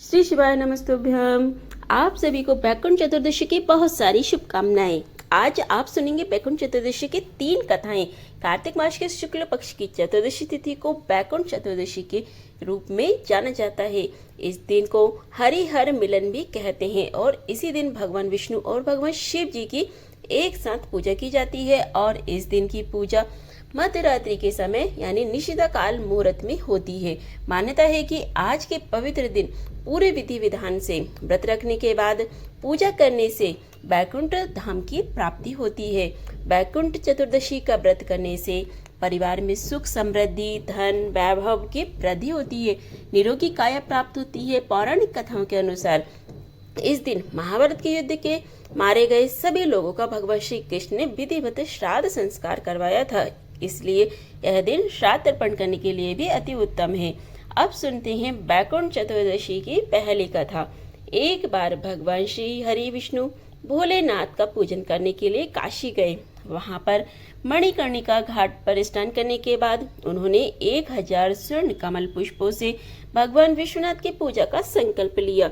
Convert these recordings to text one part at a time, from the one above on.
श्री शिवाय नमस्तुभ्यम। आप सभी को बैकुंठ चतुर्दशी की बहुत सारी शुभकामनाएं। आज आप सुनेंगे बैकुंठ चतुर्दशी की 3 कथाएं। कार्तिक मास के शुक्ल पक्ष की चतुर्दशी तिथि को बैकुंठ चतुर्दशी के रूप में जाना जाता है। इस दिन को हरिहर मिलन भी कहते हैं और इसी दिन भगवान विष्णु और भगवान शिव जी की एक साथ पूजा की जाती है और इस दिन की पूजा मध्य रात्रि के समय यानी निशिता काल मुहूर्त में होती है। मान्यता है कि आज के पवित्र दिन पूरे विधि विधान से व्रत रखने के बाद पूजा करने से बैकुंठ धाम की प्राप्ति होती है। बैकुंठ चतुर्दशी का व्रत करने से परिवार में सुख समृद्धि धन वैभव की वृद्धि होती है, निरोगी काया प्राप्त होती है। पौराणिक कथाओं के अनुसार इस दिन महाभारत के युद्ध के मारे गए सभी लोगों का भगवान श्री कृष्ण ने विधिवत श्राद्ध संस्कार करवाया था, इसलिए यह दिन श्राद्ध अर्पण करने के लिए भी अति उत्तम है। अब सुनते हैं बैकुंठ चतुर्दशी की पहली कथा। एक बार भगवान श्री हरि विष्णु भोलेनाथ का पूजन करने के लिए काशी गए। वहां पर मणिकर्णिका घाट पर स्नान करने के बाद उन्होंने 1000 स्वर्ण कमल पुष्पों से भगवान विश्वनाथ की पूजा का संकल्प लिया।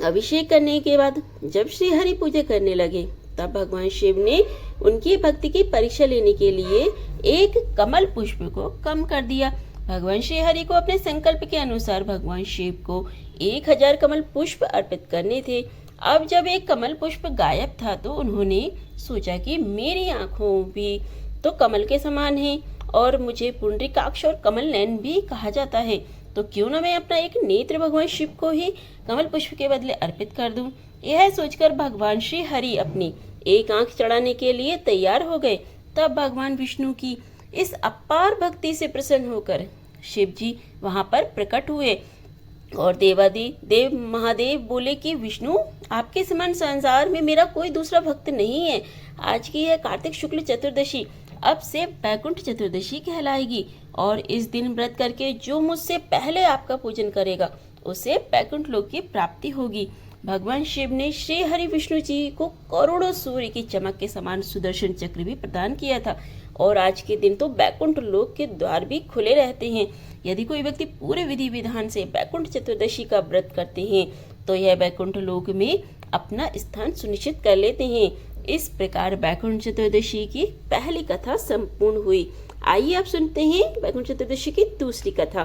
अभिषेक करने के बाद जब श्री हरि पूजा करने लगे तब भगवान शिव ने उनकी भक्ति की परीक्षा लेने के लिए एक कमल पुष्प को कम कर दिया। भगवान श्री हरि को अपने संकल्प के अनुसार भगवान शिव को 1000 कमल पुष्प अर्पित करने थे। अब जब एक कमल पुष्प गायब था तो उन्होंने सोचा कि मेरी आंखों भी तो कमल के समान है और मुझे पुंडरीकाक्ष और कमल नयन भी कहा जाता है, तो क्यों न मैं अपना एक नेत्र भगवान शिव को ही कमल पुष्प के बदले अर्पित कर दूं। यह सोचकर भगवान श्री हरि अपनी एक आंख चढ़ाने के लिए तैयार हो गए। तब भगवान विष्णु की इस अपार भक्ति से प्रसन्न होकर शिव जी वहां पर प्रकट हुए और देव महादेव बोले कि विष्णु, आपके समान संसार में मेरा कोई दूसरा भक्त नहीं है। आज की यह कार्तिक शुक्ल चतुर्दशी अब से बैकुंठ चतुर्दशी कहलाएगी और इस दिन व्रत करके जो मुझसे पहले आपका पूजन करेगा उसे बैकुंठ लोक की प्राप्ति होगी। भगवान शिव ने श्री हरि विष्णु जी को करोड़ों सूर्य की चमक के समान सुदर्शन चक्र भी प्रदान किया था और आज के दिन तो बैकुंठ लोक के द्वार भी खुले रहते हैं। यदि कोई व्यक्ति पूरे विधि विधान से बैकुंठ चतुर्दशी का व्रत करते हैं तो यह बैकुंठ लोक में अपना स्थान सुनिश्चित कर लेते हैं। इस प्रकार बैकुंठ चतुर्दशी की पहली कथा संपूर्ण हुई। आइए आप सुनते हैं बैकुंठ चतुर्दशी की दूसरी कथा।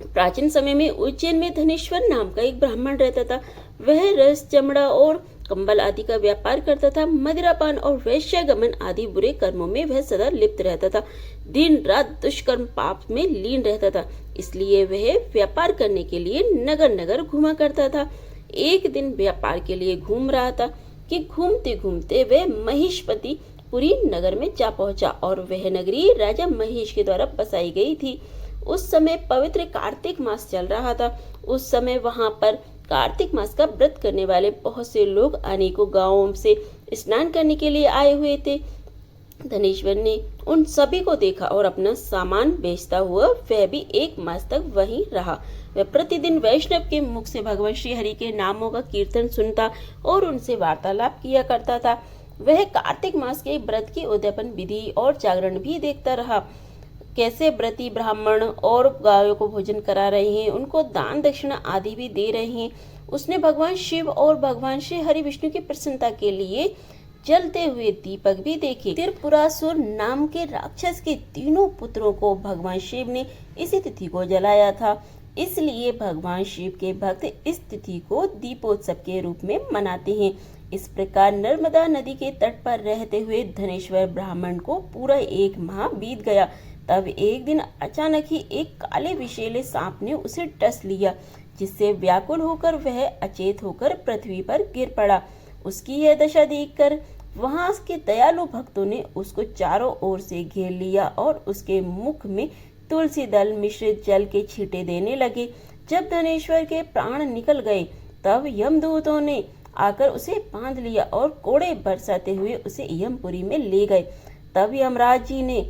प्राचीन समय में उज्जैन में धनेश्वर नाम का एक ब्राह्मण रहता था। वह रस, चमड़ा और कंबल आदि का व्यापार करता था। मदिरापान और वैश्यागमन आदि बुरे कर्मों में वह सदा लिप्त रहता था। दिन रात दुष्कर्म पाप में लीन रहता था, इसलिए वह व्यापार करने के लिए नगर नगर घूमा करता था। एक दिन व्यापार के लिए घूम रहा था कि घूमते घूमते वह महिषपति पुरी नगर में जा पहुंचा और वह नगरी राजा महेश के द्वारा बसाई गई थी। उस समय पवित्र कार्तिक मास चल रहा था। उस समय वहां पर कार्तिक मास का व्रत करने वाले बहुत से लोग अनेकों गांवों से स्नान करने के लिए आए हुए थे। धनेश्वर ने उन सभी को देखा और अपना सामान बेचता हुआ वह भी 1 मास तक वहीं रहा। वह प्रतिदिन वैष्णव के मुख से भगवान श्री हरि के नामों का कीर्तन सुनता और उनसे वार्तालाप किया करता था। वह कार्तिक मास के व्रत की उद्यापन विधि और जागरण भी देखता रहा, कैसे व्रती ब्राह्मण और गायों को भोजन करा रहे हैं, उनको दान दक्षिणा आदि भी दे रहे हैं। उसने भगवान शिव और भगवान श्री हरि विष्णु की प्रसन्नता के लिए जलते हुए दीपक भी देखे। त्रिपुरासुर नाम के राक्षस के 3 पुत्रों को भगवान शिव ने इसी तिथि को जलाया था, इसलिए भगवान शिव के भक्त इस तिथि को दीपोत्सव के रूप में मनाते हैं। इस प्रकार नर्मदा नदी के तट पर रहते हुए धनेश्वर ब्राह्मण को पूरा 1 माह बीत गया। तब एक दिन अचानक ही एक काले विषैले सांप ने उसे डस लिया, जिससे व्याकुल होकर वह अचेत होकर पृथ्वी पर गिर पड़ा। उसकी यह दशा देखकर वहां के दयालु भक्तों ने उसको चारों ओर से घेर लिया और उसके मुख में तुलसी दल मिश्रित जल के छींटे देने लगे। जब धनेश्वर के प्राण निकल गए तब यमदूतों ने आकर उसे बांध लिया और कोड़े बरसाते हुए उसे यमपुरी में ले गए। तब यमराज जी ने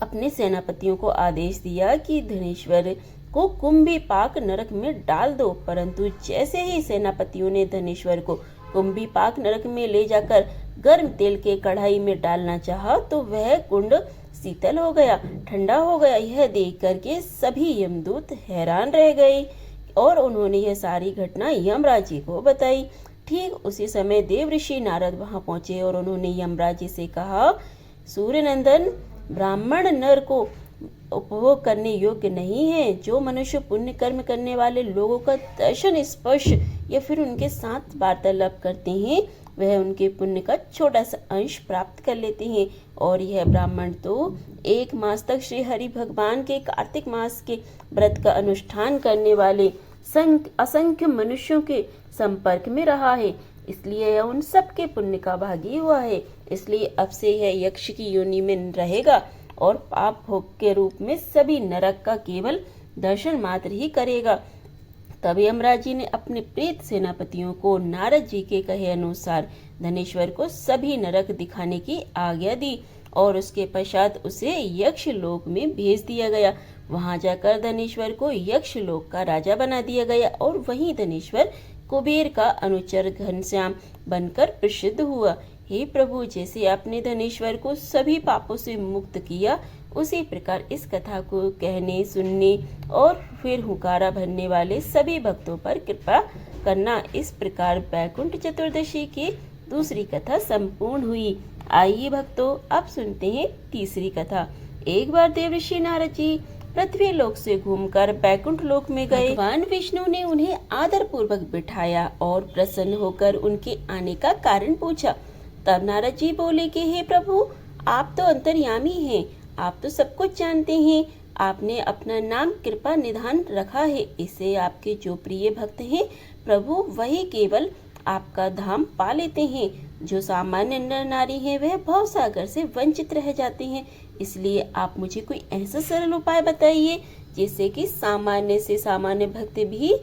अपने सेनापतियों को आदेश दिया कि धनेश्वर को कुंभीपाक नरक में डाल दो, परंतु जैसे ही सेनापतियों ने धनेश्वर को कुंभीपाक नरक में ले जाकर गर्म तेल के कढ़ाई में डालना चाहा तो वह कुंड शीतल हो गया, ठंडा हो गया। यह देख करके सभी यमदूत हैरान रह गए और उन्होंने यह सारी घटना यमराज जी को बताई। ठीक उसी समय देव ऋषि नारद वहां पहुंचे और उन्होंने यमराज जी से कहा, सूर्य नंदन, ब्राह्मण नर को उपभोग करने योग्य नहीं है। जो मनुष्य पुण्य कर्म करने वाले लोगों का दर्शन, स्पर्श या फिर उनके साथ वार्तालाप करते हैं, वह उनके पुण्य का छोटा सा अंश प्राप्त कर लेते हैं। और यह ब्राह्मण तो 1 मास तक श्री हरि भगवान के कार्तिक मास के व्रत का अनुष्ठान करने वाले असंख्य मनुष्यों के संपर्क में रहा है, इसलिए यह उन सबके पुण्य का भागी हुआ है। इसलिए अब से यह यक्ष की योनि में रहेगा और पाप भोग के रूप में सभी नरक का केवल दर्शन मात्र ही करेगा। तब यमराज जी ने अपने प्रेत सेनापतियों को नारद जी के कहे अनुसार धनेश्वर को सभी नरक दिखाने की आज्ञा दी और उसके पश्चात उसे यक्ष लोक में भेज दिया गया। वहां जाकर धनेश्वर को यक्ष लोक का राजा बना दिया गया और वहीं धनेश्वर कुबेर का अनुचर घनश्याम बनकर प्रसिद्ध हुआ। हे प्रभु, जैसे आपने धनेश्वर को सभी पापों से मुक्त किया, उसी प्रकार इस कथा को कहने, सुनने और फिर हुंकारा भरने वाले सभी भक्तों पर कृपा करना। इस प्रकार बैकुंठ चतुर्दशी की दूसरी कथा संपूर्ण हुई। आइए भक्तों, अब सुनते हैं तीसरी कथा। एक बार देवर्षि नारद जी पृथ्वी लोक से घूमकर बैकुंठ लोक में गए। भगवान विष्णु ने उन्हें आदर पूर्वक बिठाया और प्रसन्न होकर उनके आने का कारण पूछा। तब नारद जी बोले कि हे प्रभु, आप तो अंतर्यामी हैं, आप तो सब कुछ जानते हैं। आपने अपना नाम कृपा निधान रखा है, इससे आपके जो प्रिय भक्त हैं प्रभु, वही केवल आपका धाम पा लेते हैं। जो सामान्य नर नारी हैं वह भवसागर से वंचित रह जाते हैं। इसलिए आप मुझे कोई ऐसा सरल उपाय बताइए जिससे कि सामान्य से सामान्य भक्त भी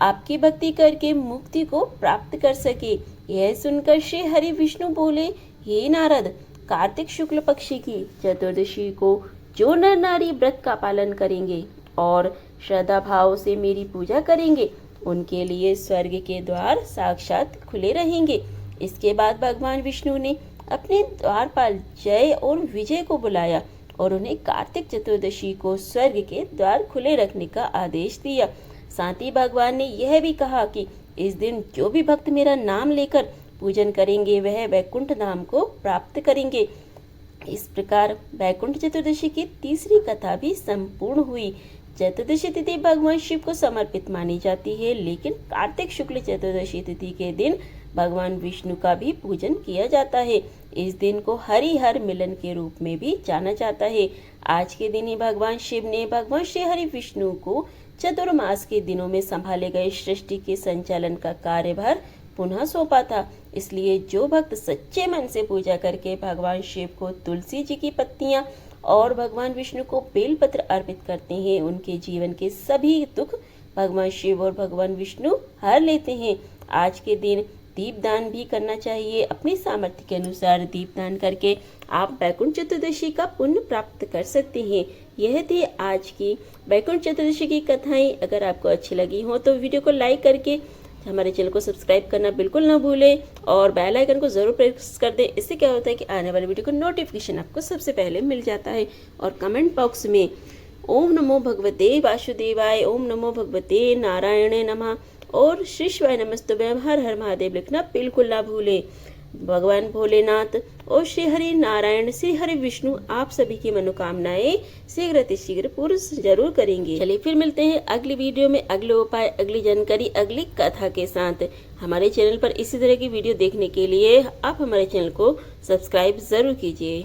आपकी भक्ति करके मुक्ति को प्राप्त कर सके। यह सुनकर श्री हरि विष्णु बोले, हे नारद, कार्तिक शुक्ल पक्षी की चतुर्दशी को जो नर नारी व्रत का पालन करेंगे और श्रद्धा भाव से मेरी पूजा करेंगे, उनके लिए स्वर्ग के द्वार साक्षात खुले रहेंगे। इसके बाद भगवान विष्णु ने अपने द्वारपाल जय और विजय को बुलाया और उन्हें कार्तिक चतुर्दशी को स्वर्ग के द्वार खुले रखने का आदेश दिया। साथ ही भगवान ने यह भी कहा कि इस दिन जो भी भक्त मेरा नाम लेकर पूजन करेंगे वह वैकुंठ धाम को प्राप्त करेंगे। इस प्रकार वैकुंठ चतुर्दशी की तीसरी कथा भी संपूर्ण हुई। चतुर्दशी तिथि भगवान शिव को समर्पित मानी जाती है, लेकिन कार्तिक शुक्ल चतुर्दशी तिथि के दिन भगवान विष्णु का भी पूजन किया जाता है। इस दिन को हरिहर मिलन के रूप में भी जाना जाता है। आज के दिन ही भगवान शिव ने भगवान श्री हरि विष्णु को चतुर्मास के दिनों में संभाले गए सृष्टि के संचालन का कार्यभार पुनः सौंपा था। इसलिए जो भक्त सच्चे मन से पूजा करके भगवान शिव को तुलसी जी की पत्तियां और भगवान विष्णु को बेलपत्र अर्पित करते हैं, उनके जीवन के सभी दुख भगवान शिव और भगवान विष्णु हर लेते हैं। आज के दिन दीपदान भी करना चाहिए। अपनी सामर्थ्य के अनुसार दीपदान करके आप बैकुंठ चतुर्दशी का पुण्य प्राप्त कर सकते हैं। यह थी आज की बैकुंठ चतुर्दशी की कथाएं। अगर आपको अच्छी लगी हो तो वीडियो को लाइक करके हमारे चैनल को सब्सक्राइब करना बिल्कुल ना भूलें और बेल आइकन को जरूर प्रेस कर दें। इससे क्या होता है कि आने वाले वीडियो का नोटिफिकेशन आपको सबसे पहले मिल जाता है। और कमेंट बॉक्स में ओम नमो भगवते वासुदेवाय, ओम नमो भगवते नारायणे नमः और श्री शिवाय नमस्तुभ्यं, हर हर महादेव लिखना बिल्कुल ना भूलें। भगवान भोलेनाथ और श्री हरि नारायण, श्री हरि विष्णु आप सभी की मनोकामनाएं शीघ्र अतिशीघ्र पूर्ण जरूर करेंगे। चलिए फिर मिलते हैं अगली वीडियो में अगले उपाय, अगली जानकारी, अगली कथा के साथ। हमारे चैनल पर इसी तरह की वीडियो देखने के लिए आप हमारे चैनल को सब्सक्राइब जरूर कीजिए।